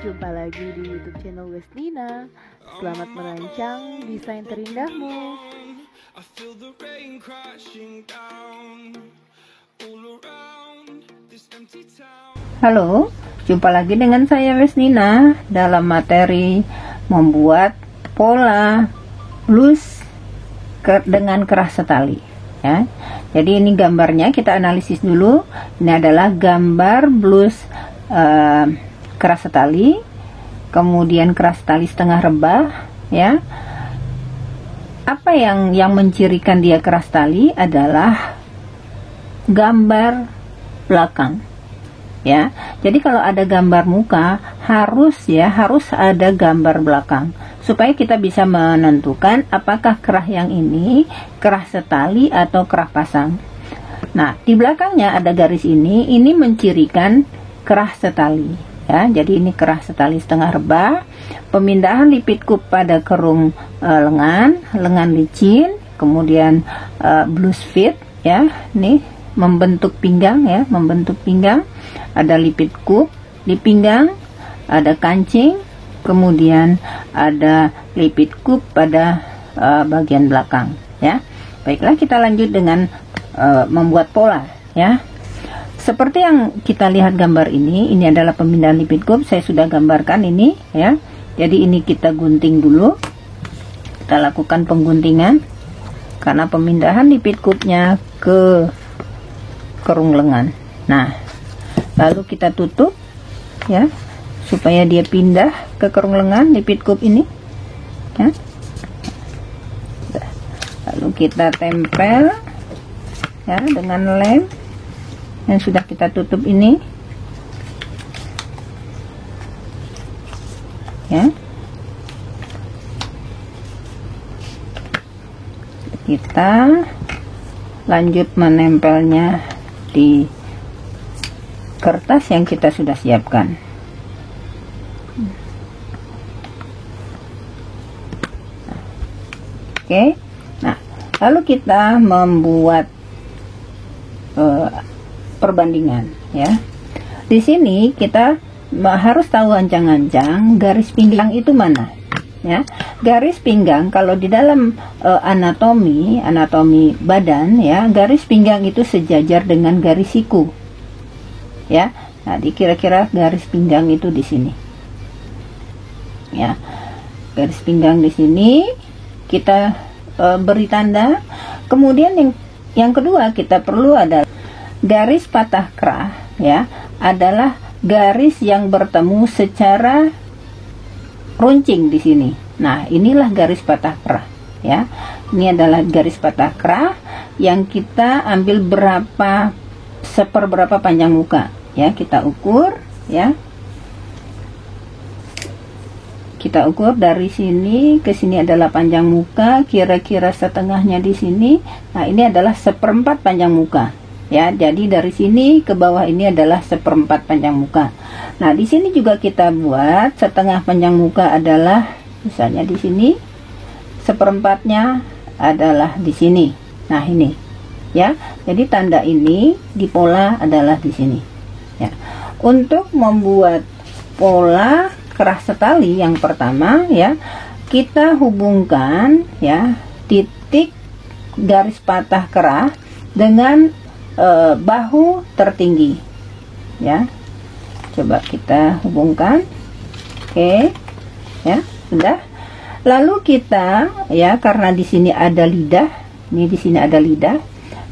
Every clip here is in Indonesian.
jumpa lagi di YouTube channel Wesnina. Selamat merancang desain terindahmu. Halo, jumpa lagi dengan saya Wesnina dalam materi membuat pola blus dengan keras setali. Ya, jadi ini gambarnya, kita analisis dulu. Ini adalah gambar blus keras setali, kemudian keras setali setengah rebah. Ya, apa yang mencirikan dia keras tali adalah gambar belakang. Ya, jadi kalau ada gambar muka harus ada gambar belakang supaya kita bisa menentukan apakah kerah yang ini kerah setali atau kerah pasang. Nah, di belakangnya ada garis ini mencirikan kerah setali. Ya, jadi ini kerah setali setengah rebah, pemindahan lipid kup pada kerung lengan licin, kemudian blus fit, ya, nih membentuk pinggang, ya, membentuk pinggang. Ada lipid kup di pinggang, ada kancing, kemudian ada lipid kup pada bagian belakang. Ya, baiklah, kita lanjut dengan membuat pola. Ya, seperti yang kita lihat gambar ini adalah pemindahan lipid kup. Saya sudah gambarkan ini, ya. Jadi ini kita gunting dulu. Kita lakukan pengguntingan karena pemindahan lipid kupnya ke kerung lengan. Nah, lalu kita tutup, ya, supaya dia pindah ke kerung lengan lipid kup ini. Ya. Lalu kita tempel, ya, dengan lem yang sudah kita tutup ini. Ya. Kita lanjut menempelnya di kertas yang kita sudah siapkan. Oke. Nah, lalu kita membuat perbandingan, ya. Di sini kita harus tahu ancang-ancang garis pinggang itu mana. Ya, garis pinggang kalau di dalam anatomi badan, ya, garis pinggang itu sejajar dengan garis siku. Ya, nah, kira-kira garis pinggang itu di sini. Ya, garis pinggang di sini kita beri tanda. Kemudian yang kedua kita perlu adalah garis patah kerah, ya, adalah garis yang bertemu secara runcing di sini. Nah, inilah garis patah kerah, ya. Ini adalah garis patah kerah yang kita ambil seperberapa panjang muka, ya. Kita ukur, ya. Kita ukur dari sini ke sini adalah panjang muka, kira-kira setengahnya di sini. Nah, ini adalah seperempat panjang muka. Ya, jadi dari sini ke bawah ini adalah seperempat panjang muka. Nah, di sini juga kita buat setengah panjang muka adalah misalnya di sini, seperempatnya adalah di sini. Nah, ini, ya. Jadi tanda ini di pola adalah di sini. Ya. Untuk membuat pola kerah setali yang pertama, ya, kita hubungkan, ya, titik garis patah kerah dengan bahu tertinggi, ya. Coba kita hubungkan. Oke, ya, sudah. Lalu kita, ya, karena di sini ada lidah, ini di sini ada lidah,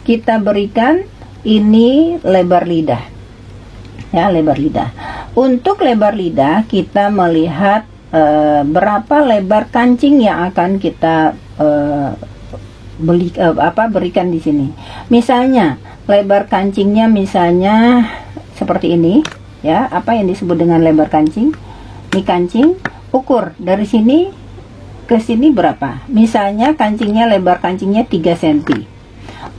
kita berikan ini lebar lidah, ya, lebar lidah. Untuk lebar lidah kita melihat berapa lebar kancing yang akan kita berikan di sini. Misalnya lebar kancingnya misalnya seperti ini, ya. Apa yang disebut dengan lebar kancing? Ini kancing, ukur dari sini ke sini berapa. Misalnya kancingnya, lebar kancingnya 3 cm.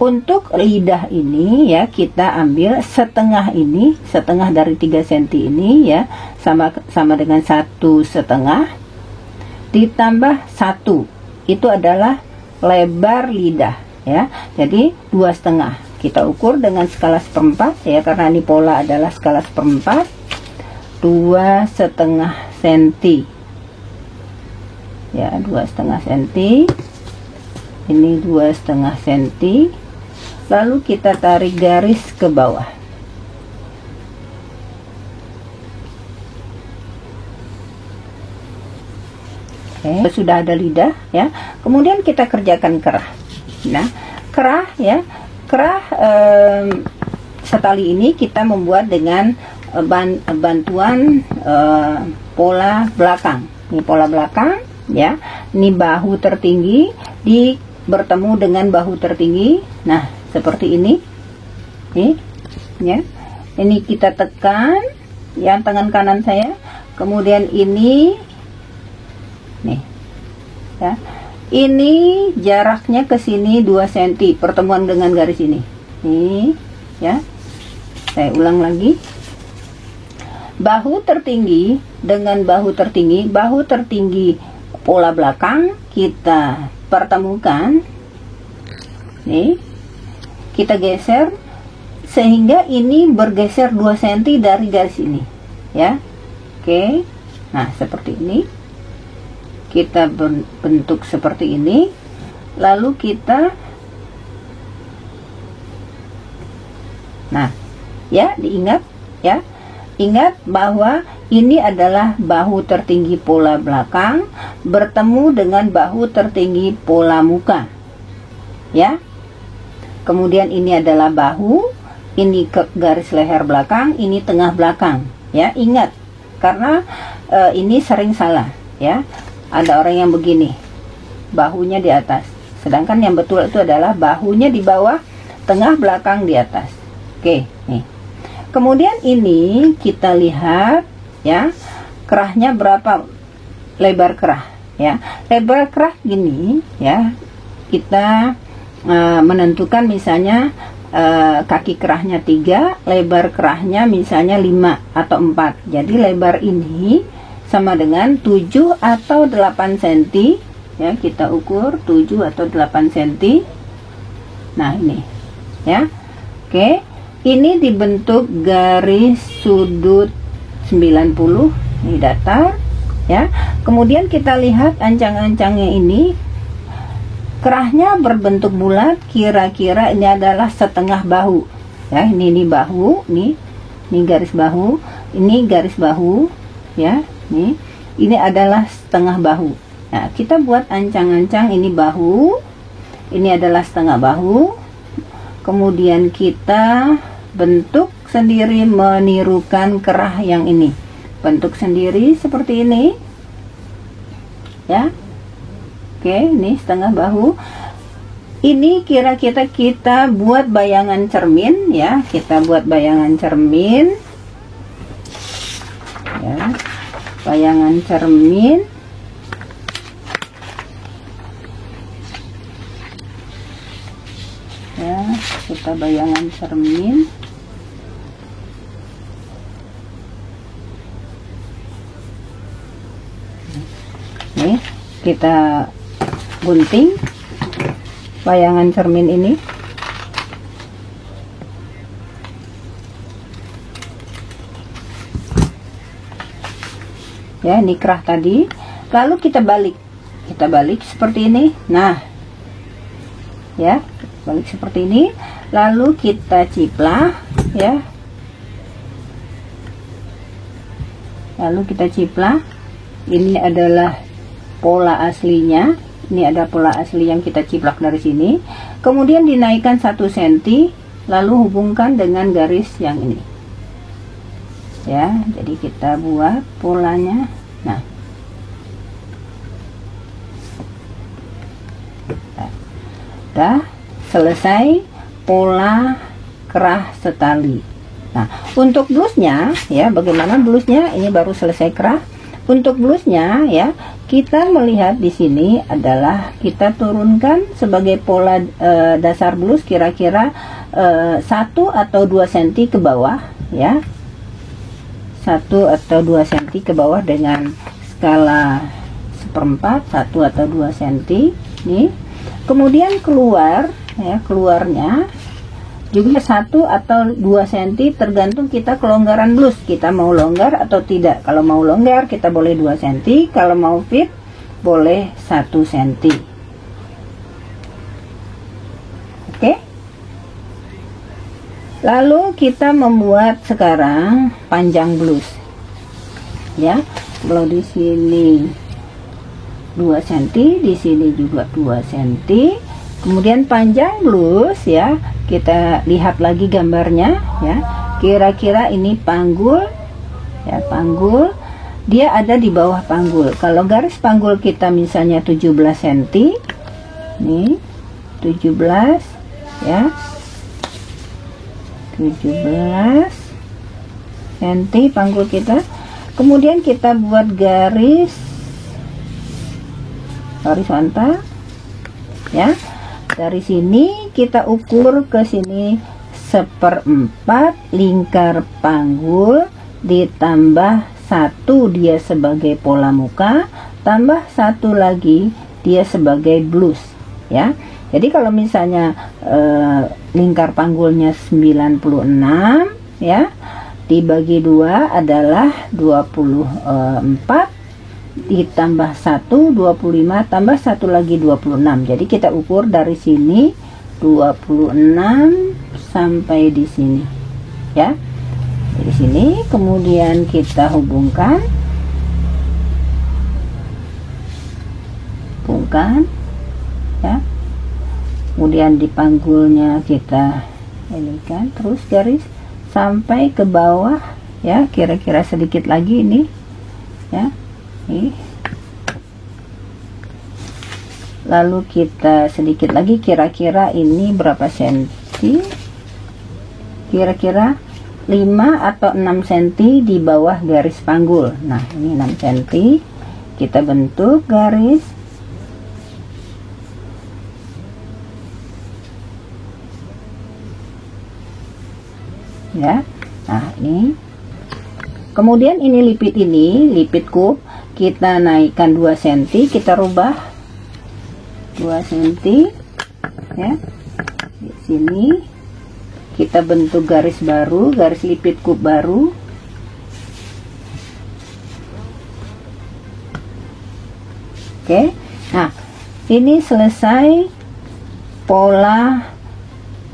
Untuk lidah ini, ya, kita ambil setengah ini, setengah dari 3 cm ini, ya, sama dengan 1,5 ditambah 1, itu adalah lebar lidah, ya. Jadi 2,5 kita ukur dengan skala seperempat, ya, karena ini pola adalah skala seperempat. 2,5 cm ya, 2,5 cm, ini 2,5 cm. Lalu kita tarik garis ke bawah. Oke, sudah ada lidah ya. Kemudian kita kerjakan kerah. Nah, kerah ya, kerah setali ini kita membuat dengan bantuan pola belakang. Ini pola belakang ya. Ini bahu tertinggi bertemu dengan bahu tertinggi. Nah, seperti ini. Nih, ya. Ini kita tekan yang tangan kanan saya. Kemudian ini nih ya, ini jaraknya ke sini 2 cm pertemuan dengan garis ini nih ya. Saya ulang lagi, bahu tertinggi dengan bahu tertinggi pola belakang kita pertemukan nih, kita geser sehingga ini bergeser 2 cm dari garis ini ya. Oke, nah seperti ini kita bentuk seperti ini. Lalu kita, nah ya, diingat ya, ingat bahwa ini adalah bahu tertinggi pola belakang bertemu dengan bahu tertinggi pola muka ya. Kemudian ini adalah bahu, ini ke garis leher belakang, ini tengah belakang ya. Ingat, karena ini sering salah ya. Ada orang yang begini, bahunya di atas, sedangkan yang betul itu adalah bahunya di bawah, tengah belakang di atas. Oke, nih. Kemudian ini kita lihat ya, kerahnya berapa lebar kerah ya. Lebar kerah gini ya, kita menentukan misalnya kaki kerahnya 3, lebar kerahnya misalnya 5 atau 4. Jadi lebar ini sama dengan 7 atau 8 cm ya, kita ukur 7 atau 8 cm. Nah ini ya. Oke, ini dibentuk garis sudut 90, ini datar ya. Kemudian kita lihat ancang-ancangnya ini, kerahnya berbentuk bulat, kira-kira ini adalah setengah bahu ya. Ini bahu, ini garis bahu, ini garis bahu ya. Nih, ini adalah setengah bahu. Nah, kita buat ancang-ancang, ini bahu, ini adalah setengah bahu. Kemudian kita bentuk sendiri menirukan kerah yang ini. Bentuk sendiri seperti ini. Ya. Oke, ini setengah bahu. Ini kira-kira kita buat bayangan cermin ya. Kita buat bayangan cermin. Ya. Bayangan cermin ya, kita bayangan cermin. Nih, kita gunting bayangan cermin ini. Ya, ini kerah tadi. Lalu kita balik seperti ini. Nah ya, balik seperti ini. Lalu kita ciplah ya, lalu kita ciplah. Ini adalah pola aslinya. Ini ada pola asli yang kita ciplak dari sini. Kemudian dinaikkan 1 cm, lalu hubungkan dengan garis yang ini ya. Jadi kita buat polanya. Nah, udah selesai pola kerah setali. Nah, untuk blusnya ya, bagaimana blusnya? Ini baru selesai kerah. Untuk blusnya ya, kita melihat di sini adalah kita turunkan sebagai pola dasar blus kira-kira 1 atau 2 cm ke bawah ya. 1 atau 2 cm ke bawah dengan skala 1/4, 1 atau 2 cm nih. Kemudian keluar ya, keluarnya juga 1 atau 2 cm tergantung kita kelonggaran blus, kita mau longgar atau tidak. Kalau mau longgar kita boleh 2 cm, kalau mau fit boleh 1 cm. Oke. Lalu kita membuat sekarang panjang blus. Ya, kalau di sini 2 cm, di sini juga 2 cm. Kemudian panjang blus ya, kita lihat lagi gambarnya ya. Kira-kira ini panggul ya, panggul dia ada di bawah panggul. Kalau garis panggul kita misalnya 17 cm, nih 17 ya, 17 cm panggul kita. Kemudian kita buat garis horizontal ya. Dari sini kita ukur ke sini 1/4 lingkar panggul ditambah 1 dia sebagai pola muka, tambah 1 lagi dia sebagai blus ya. Jadi kalau misalnya lingkar panggulnya 96 ya, dibagi 2 adalah 24 ditambah 1 25 tambah 1 lagi 26. Jadi kita ukur dari sini 26 sampai di sini ya. Dari sini kemudian kita hubungkan ya. Kemudian di panggulnya kita ini kan terus garis sampai ke bawah ya, kira-kira sedikit lagi ini ya. Lalu kita sedikit lagi, kira-kira ini berapa senti, kira-kira 5 atau 6 cm di bawah garis panggul. Nah ini 6 cm, kita bentuk garis ya. Nah ini kemudian ini lipit kub kita naikkan 2 cm, kita rubah 2 cm ya. Di sini kita bentuk garis baru, garis lipit kub baru. Oke. Nah, ini selesai pola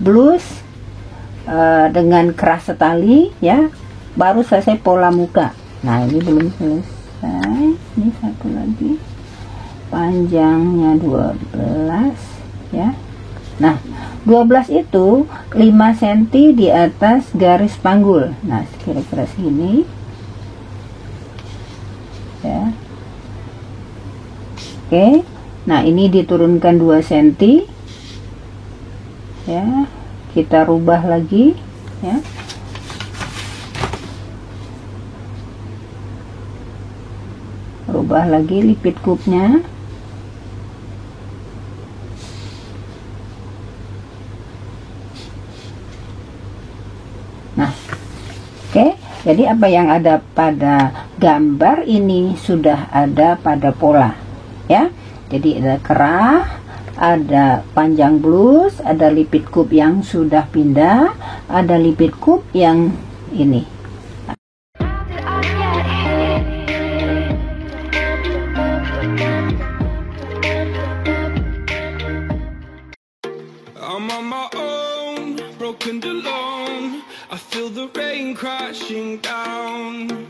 blus dengan keras setali ya. Baru selesai pola muka. Nah, ini belum selesai. Ini satu lagi, panjangnya 12 ya. Nah 12 itu 5 cm di atas garis panggul. Nah kira-kira sini ya. Oke, nah ini diturunkan 2 cm ya, kita rubah lagi ya. Rubah lagi lipit kubnya. Nah, oke. Jadi apa yang ada pada gambar ini sudah ada pada pola, ya. Jadi ada kerah, ada panjang blus, ada lipit kub yang sudah pindah, ada lipit kub yang ini. I'm on my own, broken alone. I feel the rain crashing down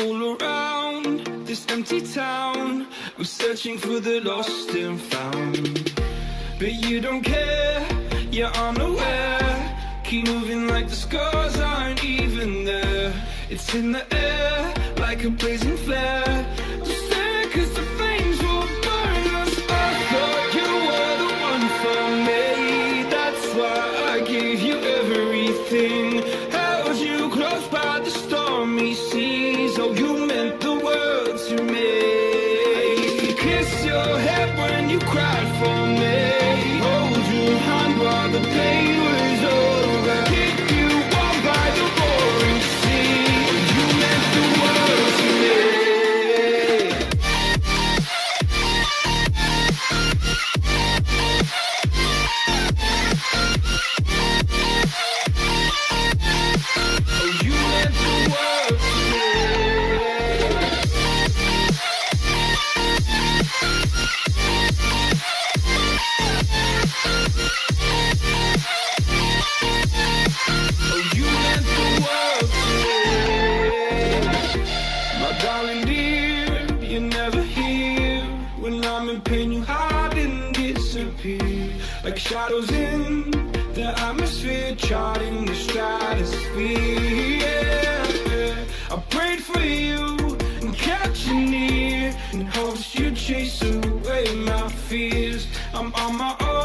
all around this empty town. I'm searching for the lost and found, but you don't care, you're unaware. Keep moving like the scars aren't even there. It's in the air like a blazing flare. Just stare 'cause the flames will burn us. I thought you were the one for me. That's why I gave you everything. Held you close by the stormy seas. Oh, you meant the world to me. Kiss your head when you cried for me. Hold your hand while the pain was over. Keep you warm by the roaring sea. Oh, you meant the world to me. like shadows in the atmosphere, charting the stratosphere. Yeah. I prayed for you and kept you near in hopes you'd chase away my fears. I'm on my own.